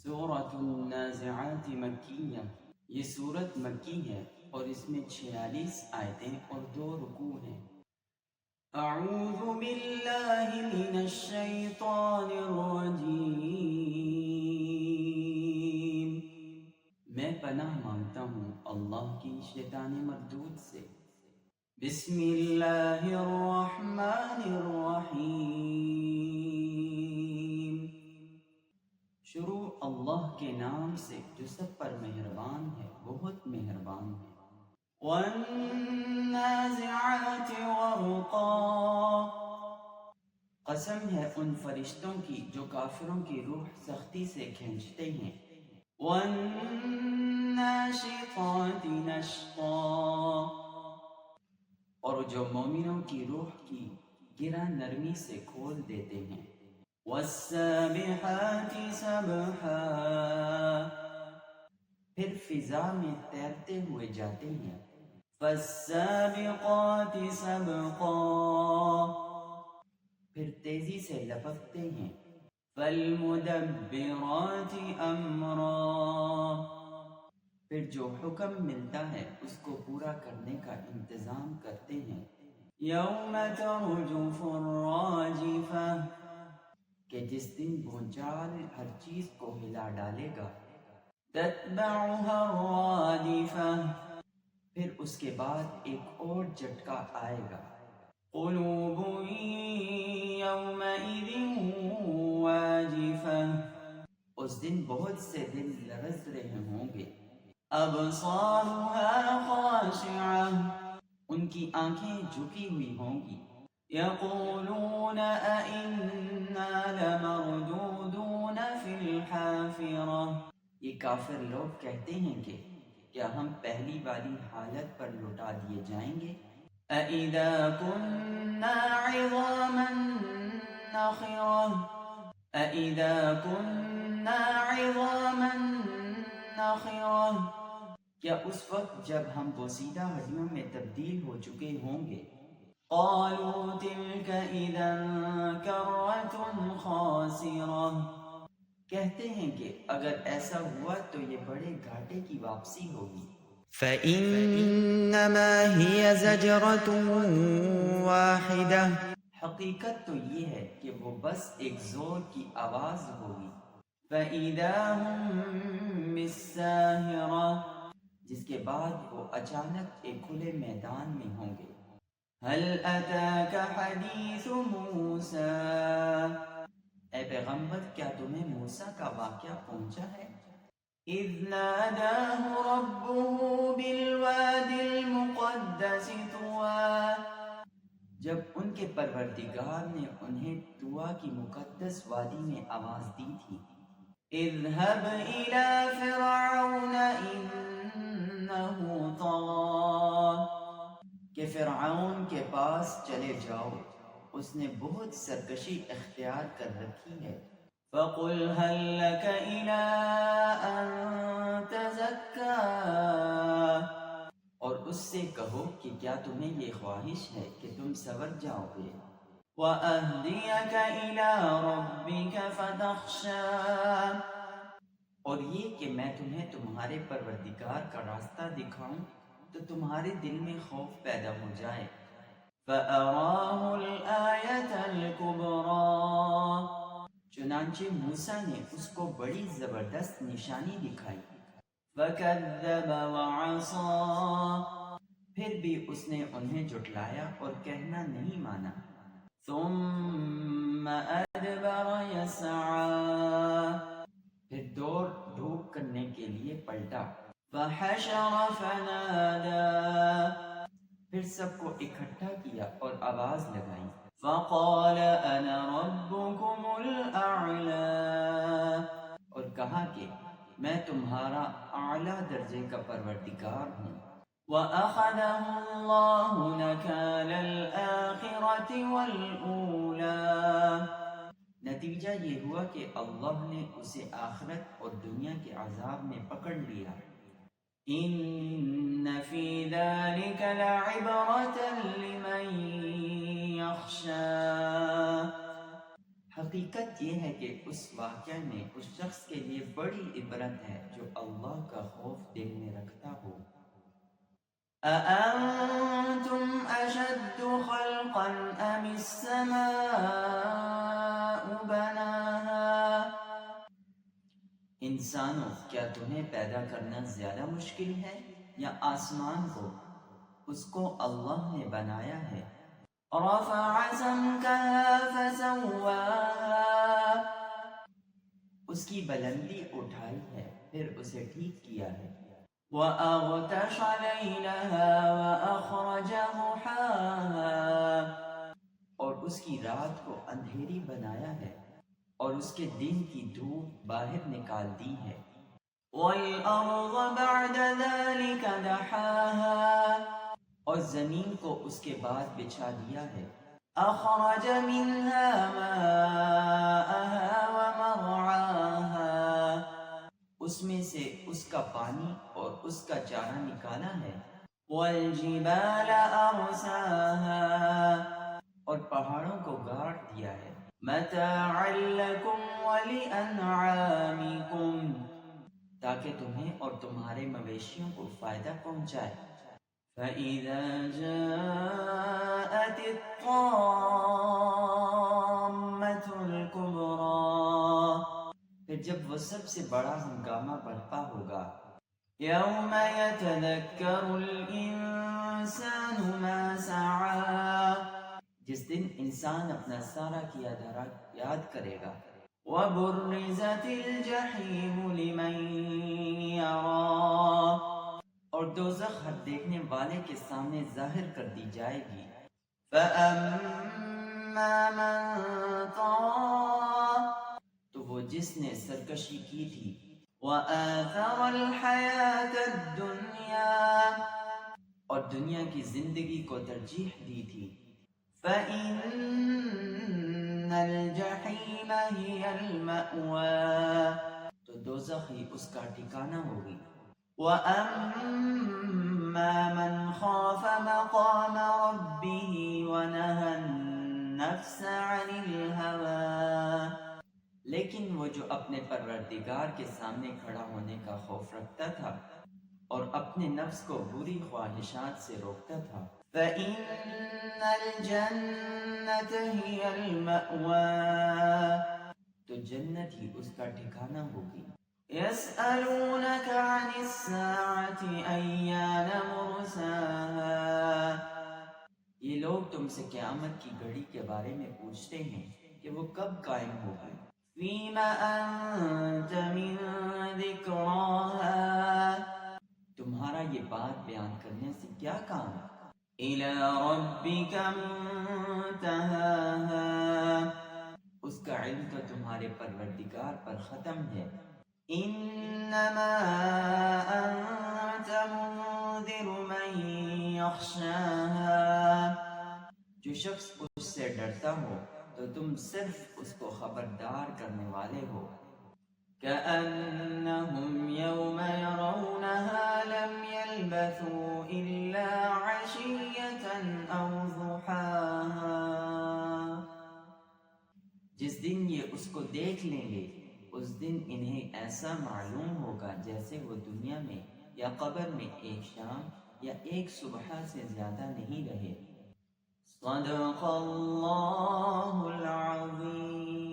سورۃ النازعات مکیہ، یہ سورت مکی ہے اور اس میں 46 آیتیں اور 2 رکوع ہیں۔ اعوذ باللہ من الشیطان الرجیم، میں پناہ مانگتا ہوں اللہ کی شیطان مردود سے۔ بسم اللہ الرحمن الرحیم، شروع اللہ کے نام سے جو سب پر مہربان ہے، بہت مہربان ہے۔ وَالنَّازِعَاتِ غَرْقًا، قسم ہے ان فرشتوں کی جو کافروں کی روح سختی سے کھینچتے ہیں۔ وَالنَّاشِطَاتِ نَشْطًا، اور جو مومنوں کی روح کی گرہ نرمی سے کھول دیتے ہیں۔ وَالسَّابِحَاتِ سَبْحًا، پھر فضا میں تیرتے ہوئے جاتے ہیں۔ فَالسَّابِقَاتِ سَبْقًا، پھر تیزی سے لپکتے ہیں۔ فَالْمُدَبِّرَاتِ أَمْرًا، پھر جو حکم ملتا ہے اس کو پورا کرنے کا انتظام کرتے ہیں۔ یوم ترجف الراجفہ، کہ جس دن بھونچال ہر چیز کو ہلا ڈالے گا۔ تتبعها الرادفہ، پھر اس کے بعد ایک اور جھٹکا آئے گا۔ قلوب یومئذ واجفہ، اس دن بہت سے دل لرز رہے ہوں گے۔ ابصارها خاشعہ، ان کی آنکھیں جھکی ہوئی ہوں گی۔ یقولون أئنا لمردودون فی الحافرہ، یہ کافر لوگ کہتے ہیں کہ کیا ہم پہلی والی حالت پر لوٹا دیے جائیں گے۔ أَإِذَا كُنَّا عِظَامًا نَخِرَةً، أَإِذَا كُنَّا عِظَامًا نَخِرَةً، کیا اس وقت جب ہم بوسیدہ ہڈیوں میں تبدیل ہو چکے ہوں گے۔ قالوا تلك اذا کرۃ خاسرہ، کہتے ہیں کہ اگر ایسا ہوا تو یہ بڑے گھاٹے کی واپسی ہوگی۔ فإنما هي زجرة واحدة، حقیقت تو یہ ہے کہ وہ بس ایک زور کی آواز ہوگی۔ فَإِذَا هُم بِالسَّاهِرَةِ، جس کے بعد وہ اچانک ایک کھلے میدان میں ہوں گے۔ هَلْ أَتَاكَ حَدِيثُ مُوسَىٰ، اے پیغمبر کیا تمہیں موسیٰ کا واقعہ پہنچا ہے۔ اِذْ نَادَاهُ رَبُّهُ بِالْوَادِ الْمُقَدَّسِ طُوًى، جب ان کے پروردگار نے انہیں طویٰ کی مقدس وادی میں آواز دی تھی۔ اذهب إِلَىٰ فِرْعَوْنَ إِنَّهُ طَغَىٰ، کہ فرعون کے پاس چلے جاؤ، اس نے بہت سرکشی اختیار کر رکھی ہے۔ فَقُلْ هَلْ لَكَ إِلَىٰ أَن تَزَكَّىٰ، اور اس سے کہو کہ کیا تمہیں یہ خواہش ہے کہ تم سنور جاؤ گے۔ وَأَهْدِيَكَ إِلَىٰ رَبِّكَ فَتَخْشَىٰ، اور یہ کہ میں تمہیں تمہارے پروردگار کا راستہ دکھاؤں تو تمہارے دل میں خوف پیدا ہو جائے۔ فَأَرَاهُ الْآيَةَ الْكُبْرَىٰ، چنانچہ موسیٰ نے اس کو بڑی زبردست نشانی دکھائی۔ فَكَذَّبَ وَعَصَىٰ، پھر بھی اس نے انہیں جھٹلایا اور کہنا نہیں مانا۔ ثُمَّ أَدْبَرَ يَسْعَىٰ، پھر دوڑ دھوپ کرنے کے لیے پلٹا۔ فَحَشَرَ فَنَادَىٰ، پھر سب کو اکٹھا کیا اور آواز لگائی۔ فَقَالَ أَنَا رَبُّكُمُ الْأَعْلَىٰ، اور کہا کہ میں تمہارا اعلیٰ درجے کا پروردگار ہوں۔ وَأَخَذَهُ اللَّهُ نَكَالَ الْآخِرَةِ وَالْأُولَىٰ، نتیجہ یہ ہوا کہ اللہ نے اسے آخرت اور دنیا کے عذاب میں پکڑ لیا۔ إِنَّ فِي ذَلِكَ لَعِبْرَةً لِمَن يَخْشَىٰ، حقیقت یہ ہے کہ اس واقعہ میں اس شخص کے لیے بڑی عبرت ہے جو اللہ کا خوف دل میں رکھتا ہو۔ أَأَنتُمْ أَشَدُّ خَلْقًا أَمِ السَّمَاءُ بَنَاهَا؟ انسانوں، کیا تمہیں پیدا کرنا زیادہ مشکل ہے یا آسمان کو؟ اس کو اللہ نے بنایا ہے۔ رَفَعَ سَمْكَهَا فَسَوَّاهَا، اس کی بلندی اٹھائی ہے پھر اسے ٹھیک کیا ہے۔ وَأَغْطَشَ لَيْلَهَا وَأَخْرَجَ ضُحَاهَا، اور اس کی رات کو اندھیری بنایا ہے اور اس کے دن کی دھوپ باہر نکال دی ہے۔ وَالْأَرْضَ بَعْدَ ذَلِكَ دَحَاهَا، اور زمین کو اس کے بعد بچھا دیا ہے۔ أَخْرَجَ مِنْهَا مَاءَهَا وَمَرْعَاهَا، اس میں سے اس کا پانی اور اس کا چارہ نکالا ہے۔ وَالْجِبَالَ أَرْسَاهَا، اور پہاڑوں کو گاڑ دیا ہے۔ مَتَاعًا لَكُمْ وَلِأَنْعَامِكُمْ، تاکہ تمہیں اور تمہارے مویشیوں کو فائدہ پہنچائے۔ فَإِذَا جَاءَتِ الطَّامَّةُ الْكُبْرَى، پھر جب وہ سب سے بڑا ہنگامہ برپا ہوگا۔ يَوْمَ يَتَذَكَّرُ الْإِنسَانُ مَا سَعَىٰ، جس دن انسان اپنا سارا کیا دھرا یاد کرے گا۔ وَبُرِّزَتِ الْجَحِيمُ لِمَن يَرَىٰ، اور دوزخ ہر دیکھنے والے کے سامنے ظاہر کر دی جائے گی۔ فَأَمَّا مَن طَغَىٰ، تو وہ جس نے سرکشی کی تھی۔ وَآثَرَ الْحَيَاةَ الدُّنْيَا، اور دنیا کی زندگی کو ترجیح دی تھی۔ فَإِنَّ الْجَحِيمَ هِيَ الْمَأْوَىٰ، تو دوزخ ہی اس کا ٹھکانہ ہوگی۔ وَأَمَّا مَنْ خَافَ مَقَامَ رَبِّهِ وَنَهَى النَّفْسَ عَنِ الْهَوَىٰ، لیکن وہ جو اپنے پروردگار کے سامنے کھڑا ہونے کا خوف رکھتا تھا اور اپنے نفس کو بری خواہشات سے روکتا تھا۔ فَإِنَّ الْجَنَّةَ هِيَ الْمَأْوَىٰ، تو جنت ہی اس کا ٹھکانہ ہوگی۔ يَسْأَلُونَكَ عَنِ السَّاعَةِ أَيَّانَ مُرْسَاهَا، یہ لوگ تم سے قیامت کی گھڑی کے بارے میں پوچھتے ہیں کہ وہ کب قائم ہوگی۔ فِيمَ أَنْتَ مِنْ ذِكْرَاهَا، تمہارا یہ بات بیان کرنے سے کیا کام؟ إِلَىٰ رَبِّكَ مُنْتَهَاهَا، اس کا علم تو تمہارے پروردگار پر ختم ہے۔ إِنَّمَا أَنْتَ مُنذِرُ مَن يَخْشَاهَا، جو شخص اس سے ڈرتا ہو تو تم صرف اس کو خبردار کرنے والے ہو۔ كَأَنَّهُمْ يَوْمَ يَرَوْنَهَا لَمْ يَلْبَثُوا إِلَّا عَشِيَّةً أَوْ ضُحَاهَا، جس دن یہ اس کو دیکھ لیں گے اس دن انہیں ایسا معلوم ہوگا جیسے وہ دنیا میں یا قبر میں ایک شام یا ایک صبح سے زیادہ نہیں رہے۔ صدق اللہ العظیم۔